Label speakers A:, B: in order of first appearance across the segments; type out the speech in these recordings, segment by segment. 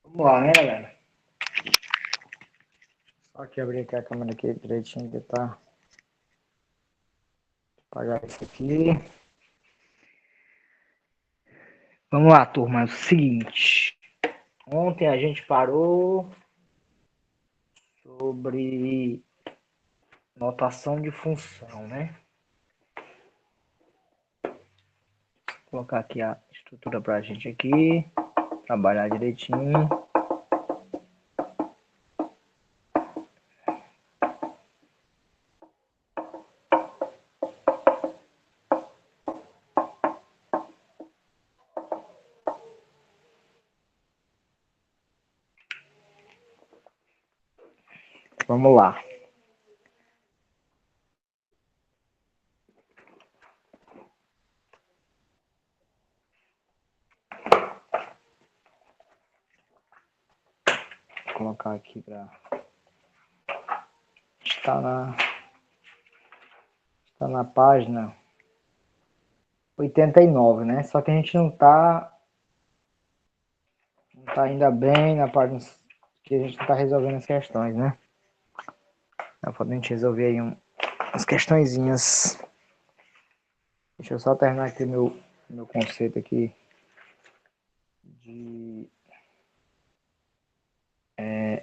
A: Vamos lá, né, galera? Só que abrir aqui a câmera aqui direitinho que tá. Apagar isso aqui. Vamos lá, turma. É o seguinte. Ontem a gente parou sobre notação de função, né? Vou colocar aqui a estrutura pra gente aqui. Trabalhar direitinho. Vamos lá. Vou colocar aqui pra... Está na página 89, né? Só que a gente não tá ainda bem na página que a gente tá resolvendo as questões, né? Dá pra gente resolver aí umas questõezinhas. Deixa eu só terminar aqui meu conceito aqui de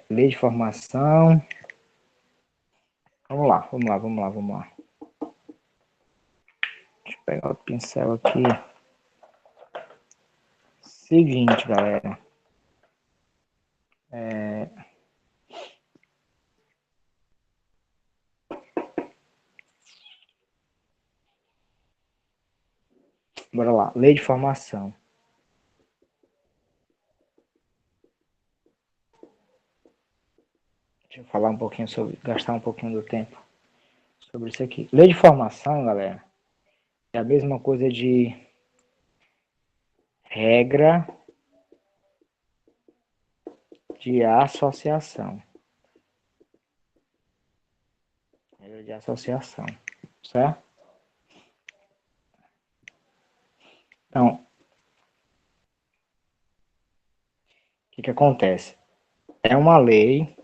A: lei de formação. Vamos lá. Deixa eu pegar o pincel aqui. Seguinte, galera. Bora lá. Lei de formação. Deixa eu falar um pouquinho sobre, gastar um pouquinho do tempo sobre isso aqui. Lei de formação, galera, é a mesma coisa de regra de associação. Regra de associação, certo? Então, o que acontece? É uma lei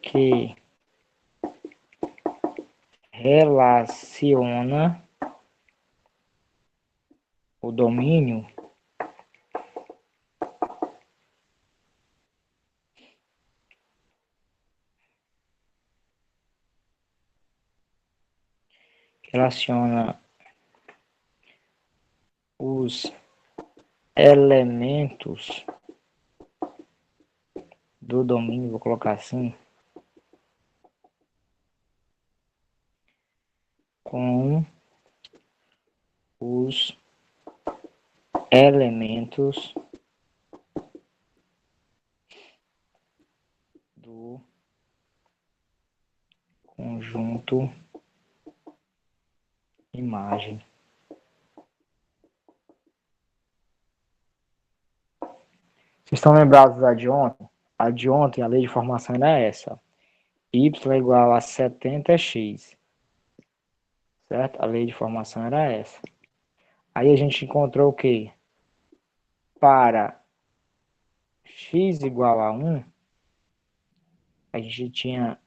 A: que relaciona o domínio relaciona os elementos do domínio, vou colocar assim, com os elementos do conjunto imagem. Vocês estão lembrados da de ontem? A de ontem, a lei de formação era essa. Y é igual a 70x. Certo? A lei de formação era essa. Aí a gente encontrou o quê? Para x igual a 1, a gente tinha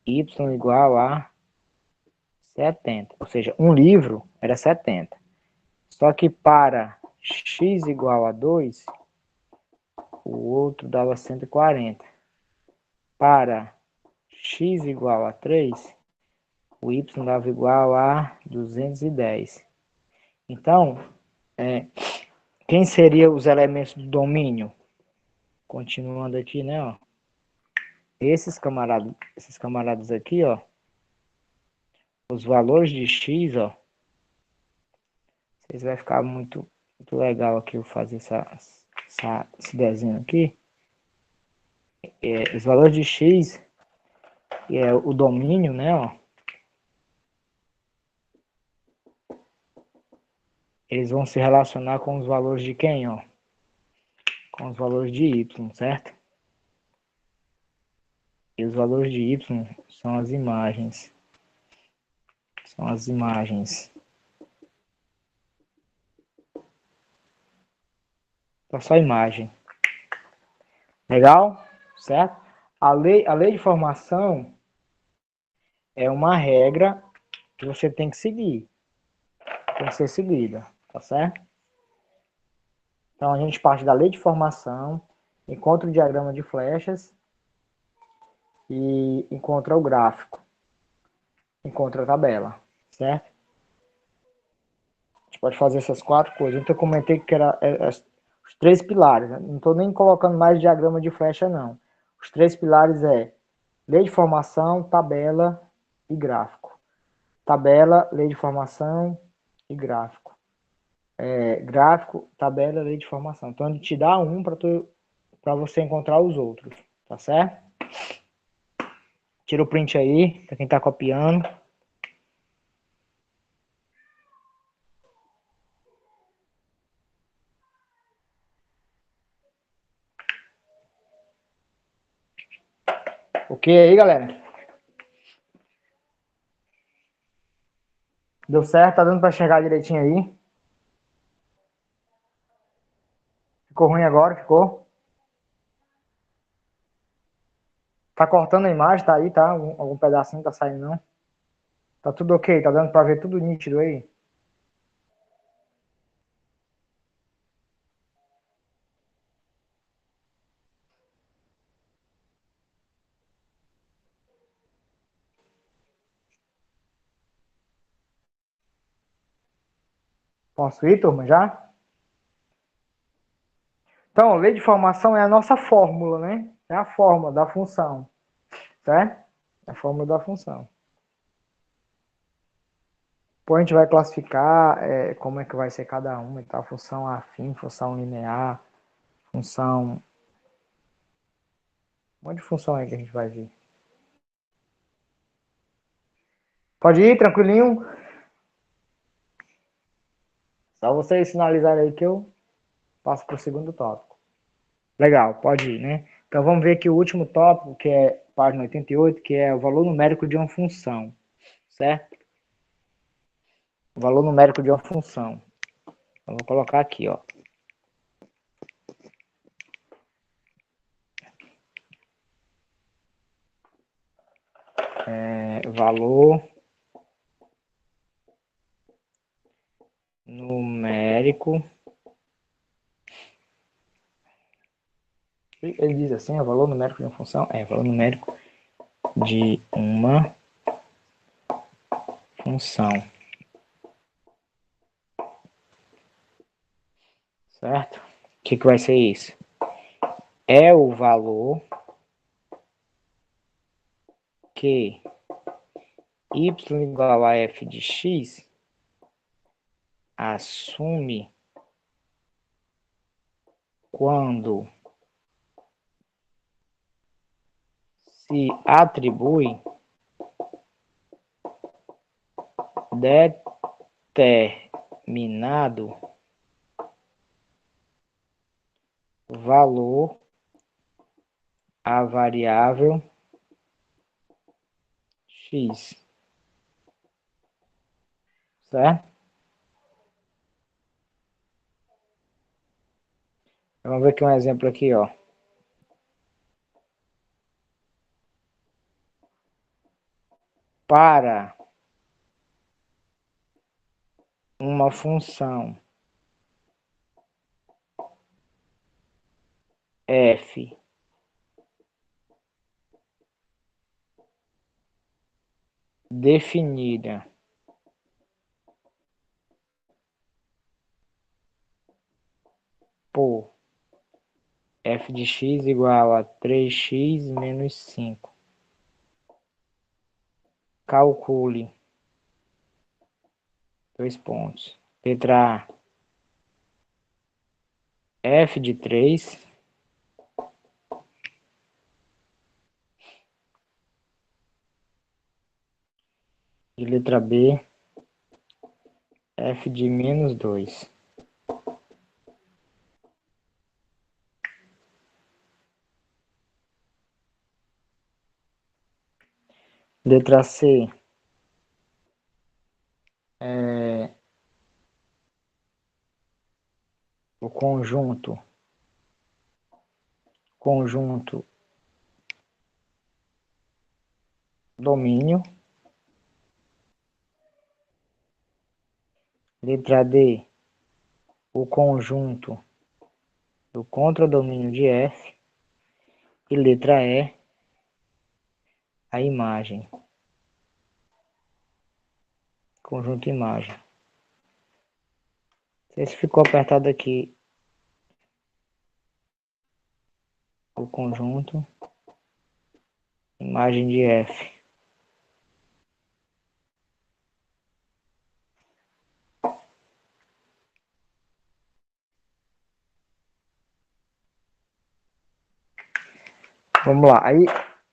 A: y igual a 70. Ou seja, um livro era 70. Só que para x igual a 2, o outro dava 140. Para x igual a 3, o y dava igual a 210. Então, quem seriam os elementos do domínio? Continuando aqui, né? Ó. Esses camaradas aqui, ó. Os valores de x, ó. Vocês vai ficar muito legal aqui eu fazer esse desenho aqui. Os valores de x, que é o domínio, né? Ó. Eles vão se relacionar com os valores de quem, ó? Com os valores de y, certo? E os valores de Y são as imagens. São as imagens. Então, só imagem. Legal? Certo? A lei de formação é uma regra que você tem que seguir. Tem que ser seguida. Tá certo? Então, a gente parte da lei de formação, encontra o diagrama de flechas e encontra o gráfico. Encontra a tabela. Certo? A gente pode fazer essas 4 coisas. Então, eu comentei que era os 3 pilares. Né? Não estou nem colocando mais diagrama de flecha, não. Os 3 pilares é lei de formação, tabela e gráfico. Tabela, lei de formação e gráfico. Gráfico, tabela, lei de formação. Então, ele te dá um para você encontrar os outros. Tá certo? Tira o print aí, para quem está copiando. Ok aí, galera? Deu certo? Tá dando para enxergar direitinho aí? Ficou ruim agora? Ficou? Tá cortando a imagem? Tá aí, tá? Algum pedacinho tá saindo, não? Tá tudo ok? Tá dando para ver tudo nítido aí? Posso ir, turma, já? Então, lei de formação é a nossa fórmula, né? É a fórmula da função, certo? É a fórmula da função. Depois a gente vai classificar como é que vai ser cada uma e tal. Função afim, função linear, função... Um monte de função aí que a gente vai ver. Pode ir, tranquilinho? Só vocês sinalizarem aí que eu passo para o segundo tópico. Legal, pode ir, né? Então vamos ver aqui o último tópico, que é página 88, que é o valor numérico de uma função, certo? O valor numérico de uma função. Eu vou colocar aqui, ó. Valor numérico. Ele diz assim, o valor numérico de uma função é valor numérico de uma função. Certo? O que vai ser isso? É o valor que y igual a f de x assume quando se atribui determinado valor à variável x. Certo? Vamos ver aqui um exemplo aqui, ó. Para uma função f definida por f de x igual a 3x menos 5. Calcule. Dois pontos. Letra A. F de 3. E letra B. F de menos 2. Letra C, o conjunto domínio. Letra D, o conjunto do contradomínio de F. E letra E, a imagem. Conjunto imagem. Não sei se ficou apertado aqui o conjunto imagem de F. Vamos lá. Aí,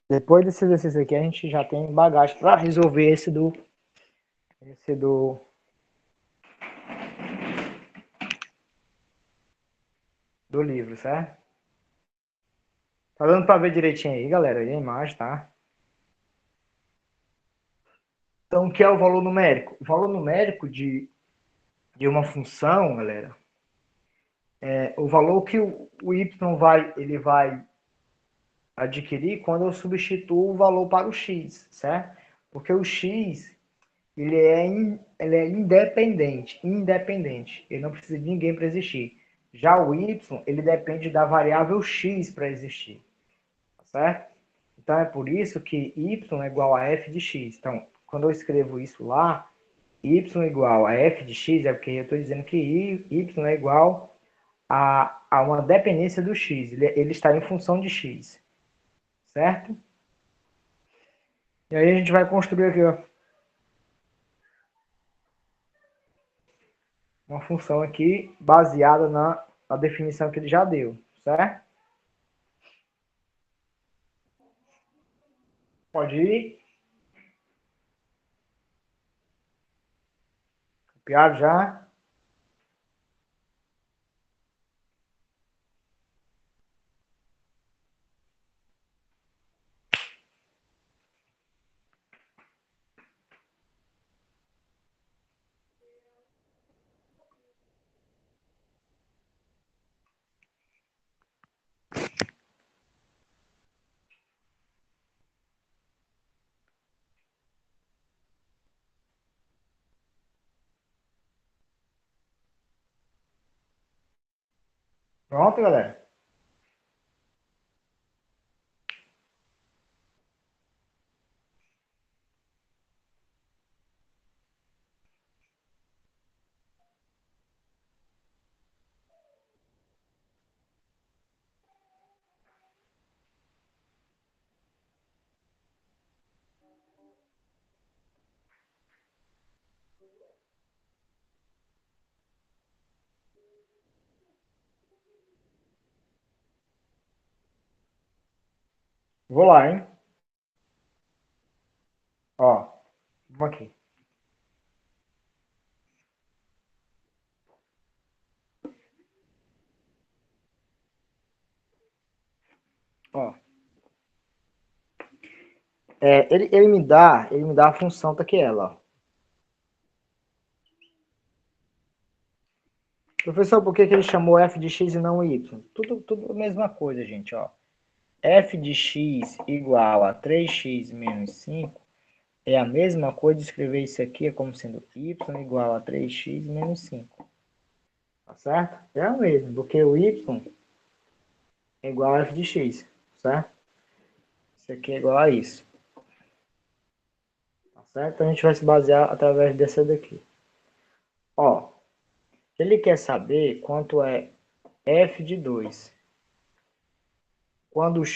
A: depois desse exercício aqui, a gente já tem bagagem para resolver esse do livro, certo? Tá dando para ver direitinho aí, galera? Aí a imagem, tá? Então, o que é o valor numérico? O valor numérico de uma função, galera, é o valor que o y ele vai adquirir quando eu substituo o valor para o x, certo? Porque o x ele é independente, ele não precisa de ninguém para existir. Já o y, ele depende da variável x para existir, tá certo? Então é por isso que y é igual a f de x. Então, quando eu escrevo isso lá, y igual a f de x, é porque eu estou dizendo que y é igual a uma dependência do x, ele está em função de x, certo? E aí a gente vai construir aqui, ó, uma função aqui baseada na definição que ele já deu, certo? Pode ir. Copiado já. Pronto, galera. Vou lá, hein? Ó, vamos aqui. Ó, ele me dá a função daquela, ó. Professor, por que ele chamou f de x e não y? Tudo a mesma coisa, gente, ó. F de x igual a 3x menos 5 é a mesma coisa de escrever isso aqui como sendo y igual a 3x menos 5. Tá certo? É o mesmo, porque o y é igual a f de x, certo? Isso aqui é igual a isso. Tá certo? Então a gente vai se basear através dessa daqui. Ó, ele quer saber quanto é f de 2.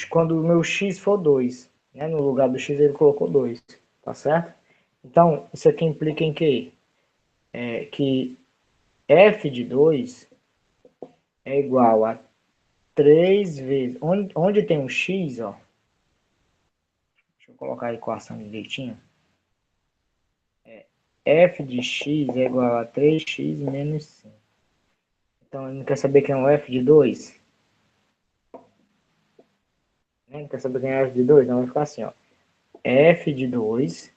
A: Quando o meu x for 2, né? No lugar do x ele colocou 2, tá certo? Então, isso aqui implica em quê? Que f de 2 é igual a 3 vezes... Onde tem um x, ó. Deixa eu colocar a equação direitinho. F de x é igual a 3x menos 5. Então, ele não quer saber quem é o f de 2? Né? Não quer saber quem é o f de 2? Então, vai ficar assim, ó. f de 2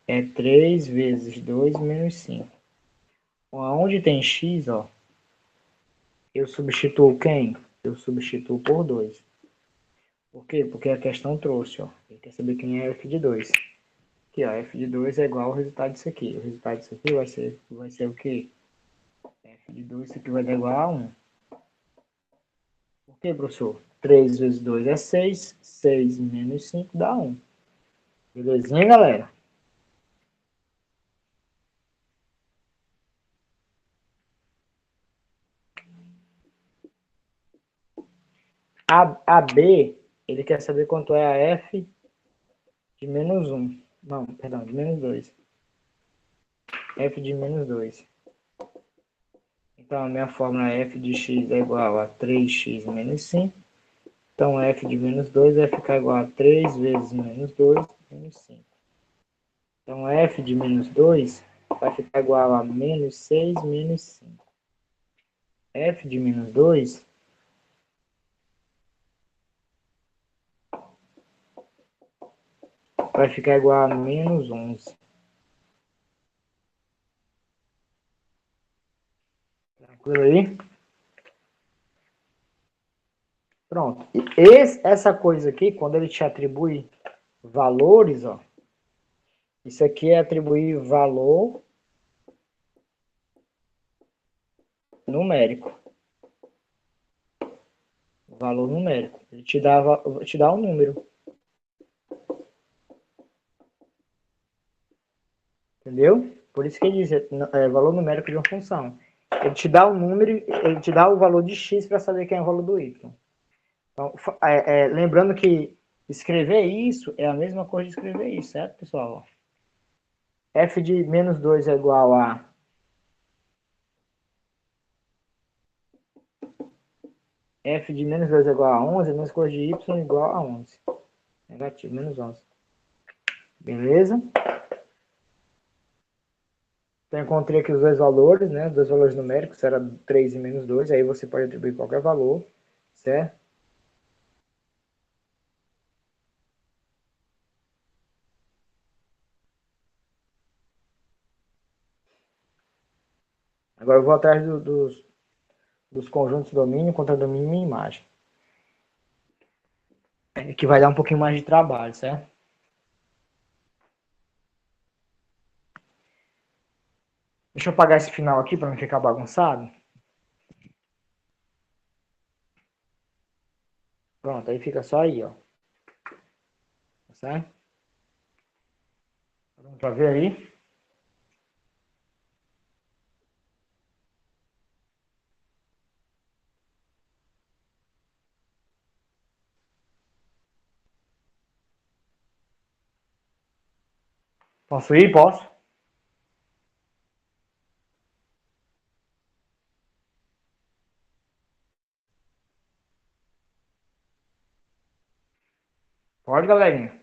A: é 3 vezes 2 menos 5. Onde tem x, ó, eu substituo quem? Eu substituo por 2. Por quê? Porque a questão trouxe, ó. Ele quer saber quem é f de 2. Aqui, ó, f de 2 é igual ao resultado disso aqui. O resultado disso aqui vai ser o quê? F de 2, isso aqui vai dar igual a 1. Por quê, professor? 3 vezes 2 é 6. 6 menos 5 dá 1. Belezinha, galera? A B, ele quer saber quanto é a f de menos 1. Não, perdão, de menos 2. F de menos 2. Então, a minha fórmula f de x é igual a 3x menos 5. Então, f de menos 2 vai ficar igual a 3 vezes menos 2 menos 5. Então, f de menos 2 vai ficar igual a menos 6 menos 5. F de menos 2 vai ficar igual a menos 11. Tranquilo aí? Pronto. E essa coisa aqui, quando ele te atribui valores, ó, isso aqui é atribuir valor numérico. Valor numérico. Ele te dá um número. Entendeu? Por isso que ele diz valor numérico de uma função. Ele te dá o número, ele te dá o valor de x para saber quem é o valor do y. Então, lembrando que escrever isso é a mesma coisa de escrever isso, certo, pessoal? F de menos 2 é igual a f de menos 2 é igual a 11, a mesma coisa de y é igual a 11. Negativo, menos 11. Beleza? Então, eu encontrei aqui os dois valores, né? Os dois valores numéricos, era 3 e menos 2. Aí você pode atribuir qualquer valor, certo? Agora eu vou atrás dos conjuntos domínio, contra domínio e imagem. Que vai dar um pouquinho mais de trabalho, certo? Deixa eu apagar esse final aqui para não ficar bagunçado. Pronto, aí fica só aí, ó. Certo? Vamos pra ver aí. Posso ir? Posso? Pode, galerinha.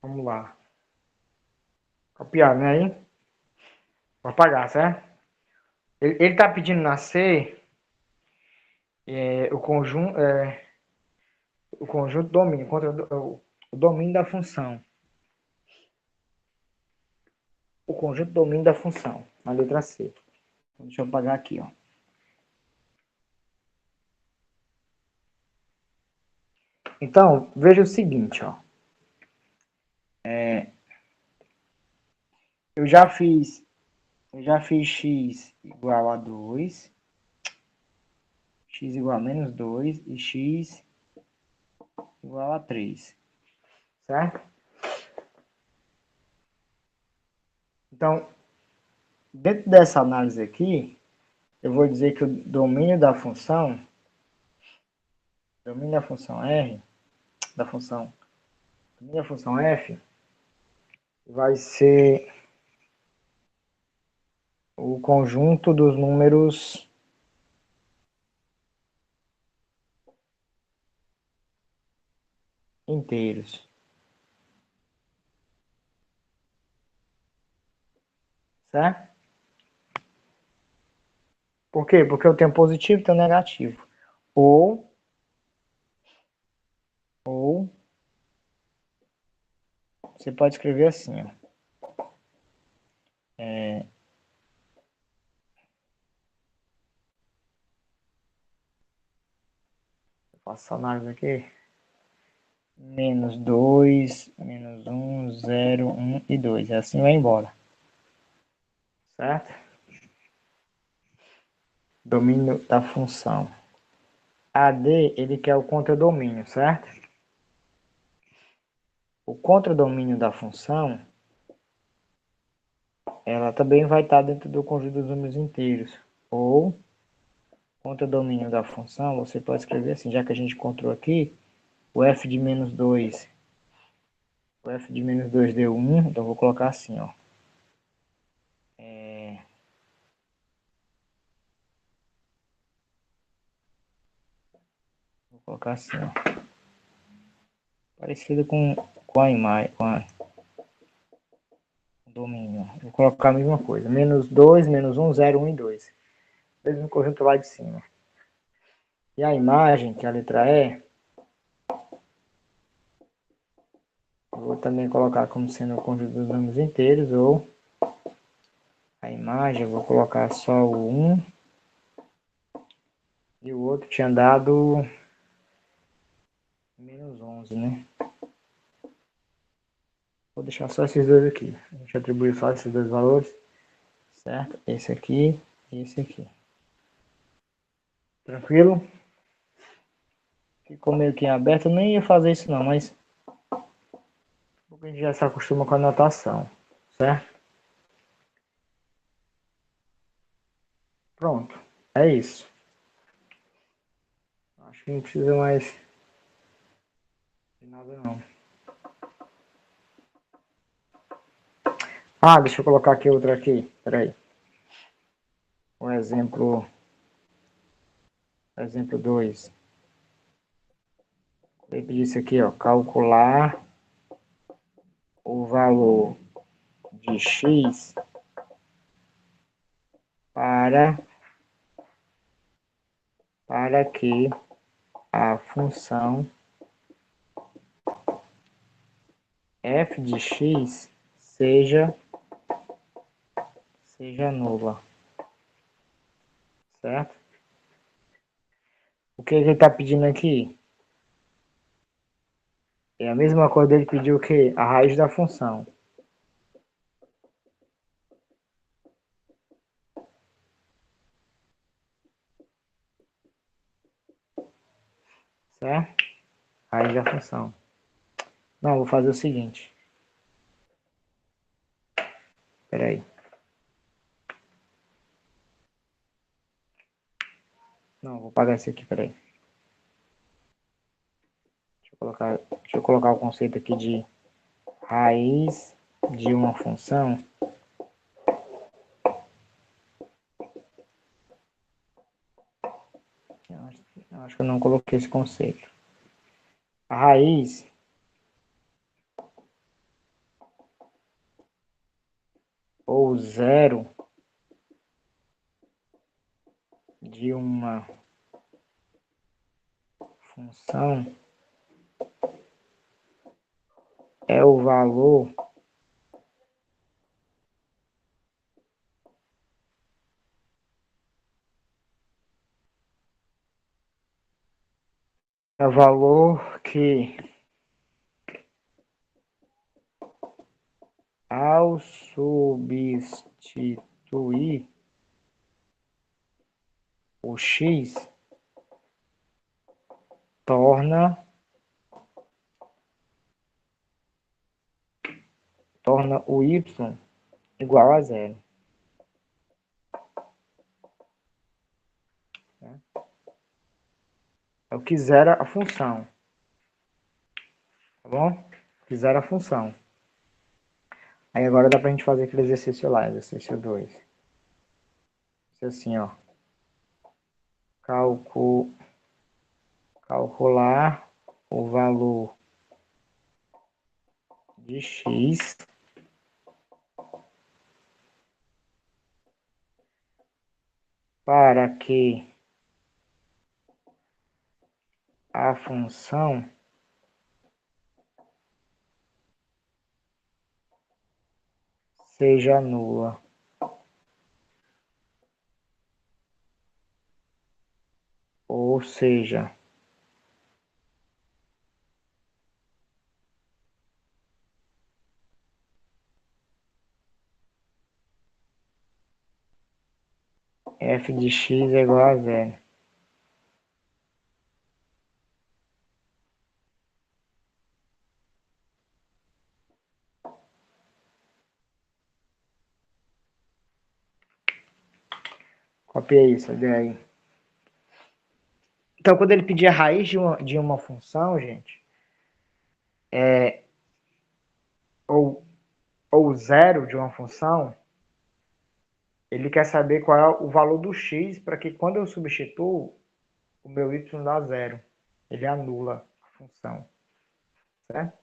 A: Vamos lá. Copiar, né? Aí. Vou apagar, certo? Ele tá pedindo na C o conjunto domínio, contra o domínio da função. O conjunto domínio da função, na letra C. Então, deixa eu apagar aqui, ó. Então, veja o seguinte, ó. Eu já fiz x igual a 2, x igual a menos 2 e x igual a 3, certo? Então, dentro dessa análise aqui, eu vou dizer que o domínio da função R, domínio da função f, vai ser o conjunto dos números inteiros. certo? Por quê? Porque eu tenho positivo e tenho negativo. Ou você pode escrever assim, ó. Faço análise aqui. Menos 2, menos 1, 0, 1 e 2. E assim vai embora. Certo? Domínio da função. AD, ele quer o contradomínio, certo? O contradomínio da função, ela também vai estar dentro do conjunto dos números inteiros. Ou, contradomínio da função, você pode escrever assim, já que a gente encontrou aqui, o f de menos 2. O f de menos 2 deu 1, então eu vou colocar assim, ó. Vou colocar assim, ó. Parecido com a imagem, com a domínio. Vou colocar a mesma coisa. Menos 2, menos 1, 0, 1 e 2. Mesmo conjunto lá de cima. E a imagem, que é a letra E, eu vou também colocar como sendo o conjunto dos números inteiros, ou a imagem, eu vou colocar só o 1, e o outro tinha dado menos 11, né? Vou deixar só esses dois aqui. A gente atribui só esses dois valores, certo? Esse aqui e esse aqui. Tranquilo? Ficou meio que em aberto, eu nem ia fazer isso não, mas a gente já se acostuma com a notação, certo? Pronto, é isso. Acho que não precisa mais de nada não. Ah, deixa eu colocar aqui outra aqui, peraí. O exemplo 2. Ele disse aqui, ó, calcular o valor de x para que a função f de x seja nula, certo? O que ele está pedindo aqui? É a mesma coisa dele pediu o quê? A raiz da função. Certo? Raiz da função. Não, vou fazer o seguinte. Peraí. Não, vou pagar esse aqui, peraí. Deixa eu colocar o conceito aqui de raiz de uma função. Eu acho que eu não coloquei esse conceito. A raiz ou zero de uma função é o valor que ao substituir o x torna o y igual a zero. É o que zera a função. Tá bom? Que zera a função. Aí agora dá pra gente fazer aquele exercício lá, exercício 2. Isso assim, ó. Calcular o valor de x para que a função seja nula. Ou seja, f de x é igual a zero. Copiei isso, olha aí. Então, quando ele pedir a raiz de uma função, gente, ou, ou zero de uma função, ele quer saber qual é o valor do x para que quando eu substituo, o meu y dá zero. Ele anula a função, certo?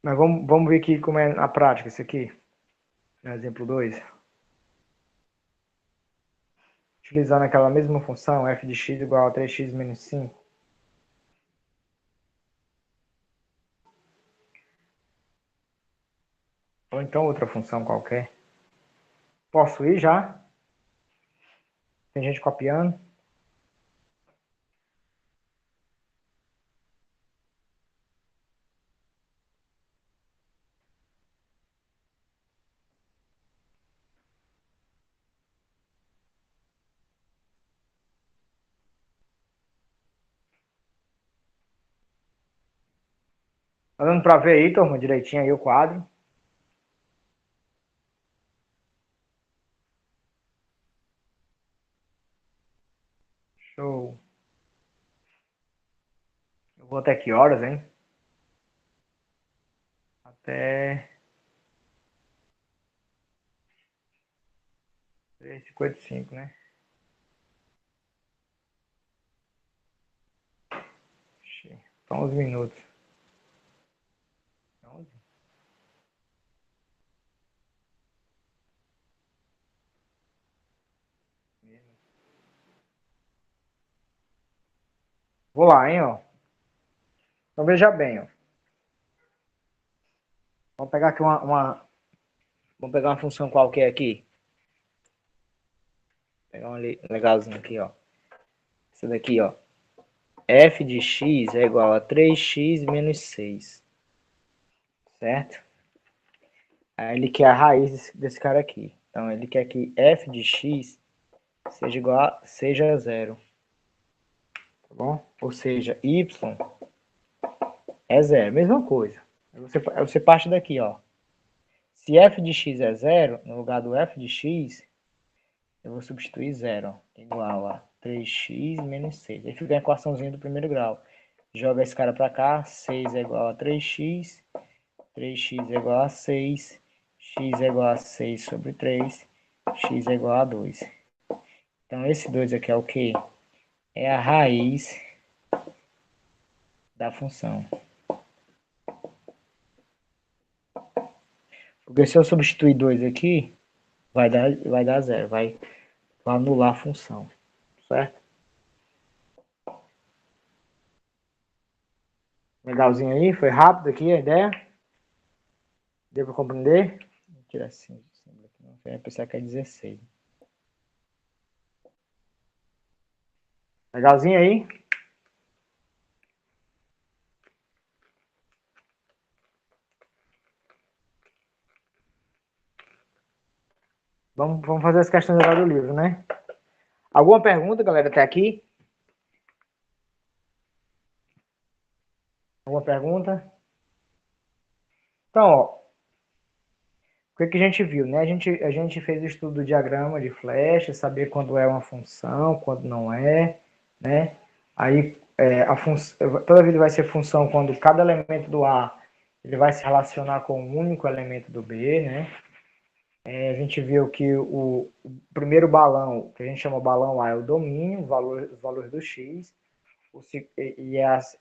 A: Mas vamos ver aqui como é na prática isso aqui. No exemplo 2. Utilizando aquela mesma função, f de x igual a 3x menos 5. Ou então outra função qualquer. Posso ir já? Tem gente copiando. Tá dando para ver aí, turma, direitinho aí o quadro. Show. Eu vou até que horas, hein? Até 3h55, né? Só uns minutos. 11? Vou lá, hein, ó. Então veja bem, ó. Vamos pegar aqui vamos pegar uma função qualquer aqui. Vou pegar uma legalzinha aqui, ó. Essa daqui, ó. F de x é igual a 3x menos 6. Certo? Aí ele quer a raiz desse cara aqui. Então ele quer que f de x seja zero. Tá bom? Ou seja, y é zero. Mesma coisa. Aí você parte daqui, ó. Se f de x é zero, no lugar do f de x, eu vou substituir zero. Igual a 3x menos 6. Aí fica a equaçãozinha do primeiro grau. Joga esse cara para cá. 6 é igual a 3x. 3x é igual a 6. X é igual a 6 sobre 3. X é igual a 2. Então, esse 2 aqui é o quê? É a raiz da função. Porque se eu substituir 2 aqui, vai dar zero. Vai anular a função. Certo? Legalzinho aí? Foi rápido aqui a ideia? Deu para compreender? Vou tirar assim. Não vai pensar que é 16. Legalzinho aí? Vamos fazer as questões agora do livro, né? Alguma pergunta, galera, até aqui? Alguma pergunta? Então, ó, o que a gente viu, né? A gente fez o estudo do diagrama de flecha, saber quando é uma função, quando não é, né? Aí, toda vida vai ser função quando cada elemento do A ele vai se relacionar com o único elemento do B, né? A gente viu que o primeiro balão, que a gente chama balão A, é o domínio, os valores do X,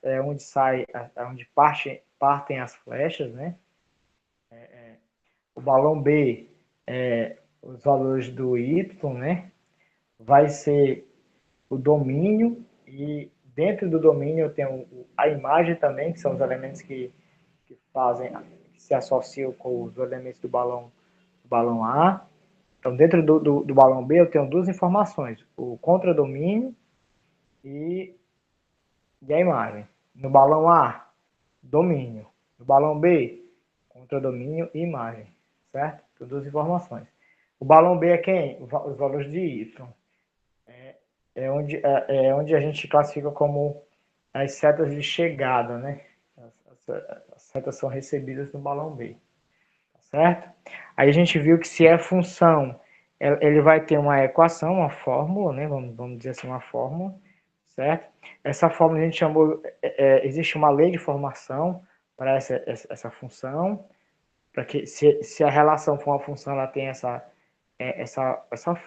A: é onde onde partem as flechas, né? O balão B os valores do y, né? Vai ser o domínio, e dentro do domínio eu tenho a imagem também, que são os elementos que fazem, que se associam com os elementos do balão A. Então, dentro do balão B, eu tenho duas informações: o contradomínio e a imagem. No balão A, domínio. No balão B, contradomínio e imagem. Certo? São duas informações. O balão B é quem? Os valores de Y. É onde a gente classifica como as setas de chegada, né? As setas são recebidas no balão B. Certo? Aí a gente viu que se é função, ele vai ter uma equação, uma fórmula, né? Vamos dizer assim, uma fórmula, certo? Essa fórmula a gente chamou, existe uma lei de formação para essa função, para que se a relação for uma função, ela tem essa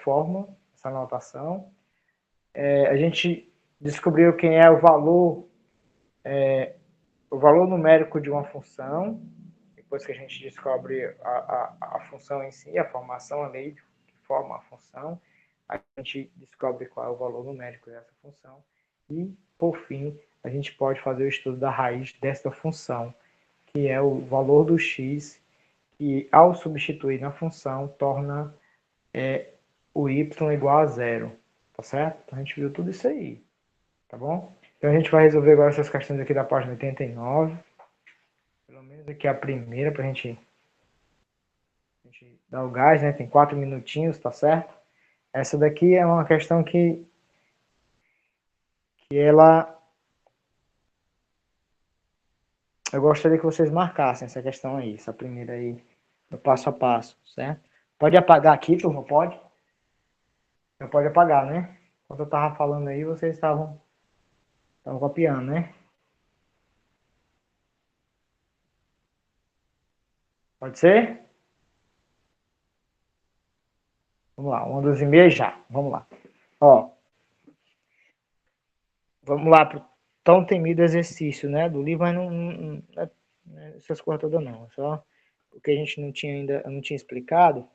A: fórmula, essa notação. A gente descobriu quem é o valor numérico de uma função. Depois que a gente descobre a função em si, a formação, a lei que forma a função, a gente descobre qual é o valor numérico dessa função e, por fim, a gente pode fazer o estudo da raiz dessa função, que é o valor do x, que ao substituir na função torna o y igual a zero, tá certo? Então a gente viu tudo isso aí, tá bom? Então a gente vai resolver agora essas questões aqui da página 89, pelo menos aqui a primeira, para a gente dar o gás, né? Tem 4 minutinhos, tá certo? Essa daqui é uma questão que ela... Eu gostaria que vocês marcassem essa questão aí, essa primeira aí, no passo a passo, certo? Pode apagar aqui, turma? Pode? Não pode apagar, né? Enquanto eu estava falando aí, vocês estavam copiando, né? Pode ser? Vamos lá, 1, 2 e meia já. Vamos lá. Ó, vamos lá pro tão temido exercício, né? Do livro, mas não é essas coisas todas não. É só o que a gente não tinha ainda, eu não tinha explicado.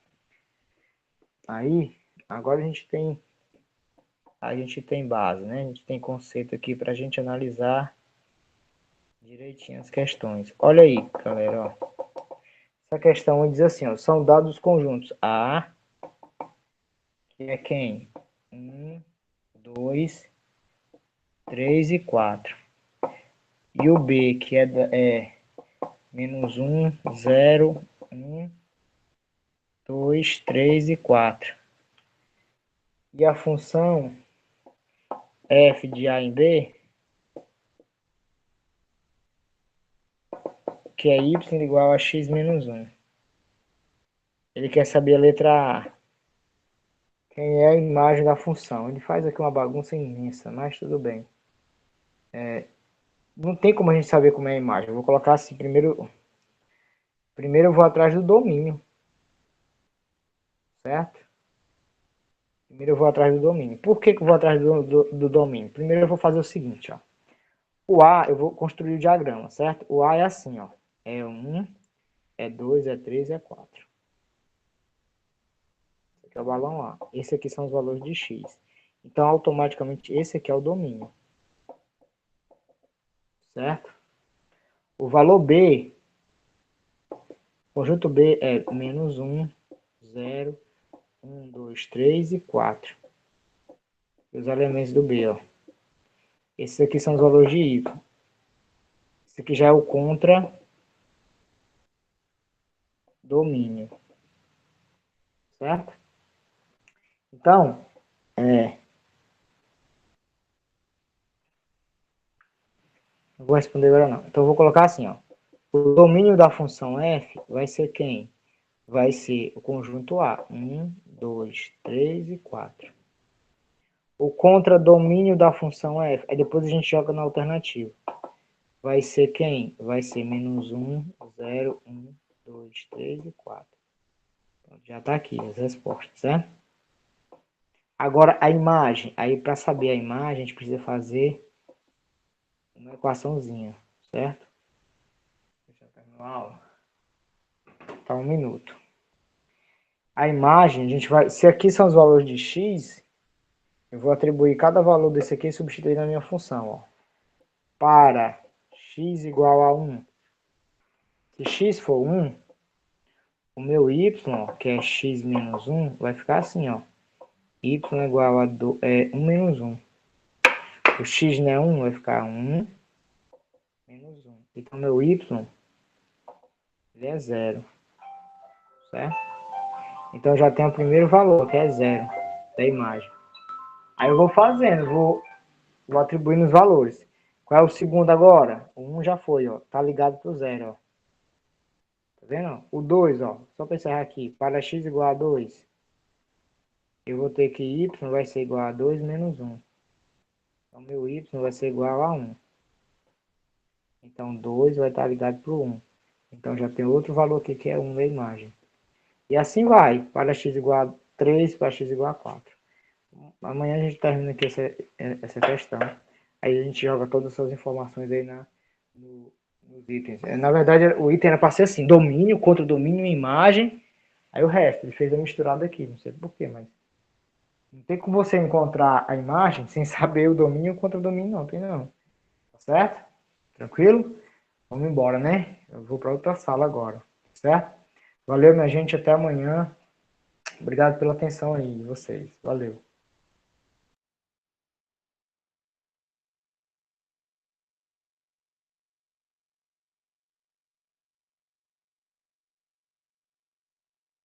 A: Aí, agora a gente tem base, né? A gente tem conceito aqui para a gente analisar direitinho as questões. Olha aí, galera, ó. Essa questão diz assim, ó, são dados conjuntos A, que é quem? 1, 2, 3 e 4. E o B, que é menos 1, 0, 1, 2, 3 e 4. E a função f de A em B, que é y igual a x menos 1. Ele quer saber a letra A, quem é a imagem da função. Ele faz aqui uma bagunça imensa, mas tudo bem. Não tem como a gente saber como é a imagem. Eu vou colocar assim, primeiro eu vou atrás do domínio, certo? Primeiro eu vou atrás do domínio. Por que eu vou atrás do domínio? Primeiro eu vou fazer o seguinte, ó. O A, eu vou construir o diagrama, certo? O A é assim, ó. É 1, é 2, é 3, é 4. Esse aqui é o balão A. Esse aqui são os valores de X. Então, automaticamente, esse aqui é o domínio. Certo? O valor B, conjunto B é menos 1, 0, 1, 2, 3 e 4. E os elementos do B, ó. Esses aqui são os valores de Y. Esse aqui já é o contra-domínio. Certo? Então, não vou responder agora não. Então, eu vou colocar assim, ó. O domínio da função f vai ser quem? Vai ser o conjunto A. 1, 2, 3 e 4. O contradomínio da função f, aí depois a gente joga na alternativa. Vai ser quem? Vai ser menos 1, 0, 1, 2, 3 e 4. Então, já está aqui as respostas, certo? Agora, a imagem. Aí, para saber a imagem, a gente precisa fazer uma equaçãozinha, certo? Deixa eu terminar a aula. Tá 1 minuto. A imagem, a gente vai... Se aqui são os valores de x, eu vou atribuir cada valor desse aqui e substituir na minha função, ó. Para x igual a 1. Se x for 1, o meu y, que é x menos 1, vai ficar assim, ó. Y igual a 1 menos 1. O x não é 1, vai ficar 1 menos 1. Então, meu y, ele é 0, certo? Então, já tem o primeiro valor, que é 0, da imagem. Aí eu vou fazendo, vou atribuindo os valores. Qual é o segundo agora? O 1 já foi, ó. Tá ligado pro 0, ó. Tá vendo? O 2, ó. Só para encerrar aqui. Para x igual a 2, eu vou ter que y vai ser igual a 2 menos 1. Então, meu y vai ser igual a 1. Então, 2 vai estar ligado para o 1. Então, já tem outro valor aqui que é 1 da imagem. E assim vai. Para x igual a 3, para x igual a 4. Amanhã a gente termina aqui essa questão. Aí a gente joga todas essas informações aí nos itens. Na verdade, o item era para ser assim: domínio, contra domínio, imagem. Aí o resto, ele fez a misturada aqui. Não sei porquê, mas... Não tem como você encontrar a imagem sem saber o domínio contra o domínio, não. Tem não. Tá certo? Tranquilo? Vamos embora, né? Eu vou para outra sala agora. Certo? Valeu, minha gente. Até amanhã. Obrigado pela atenção aí de vocês. Valeu.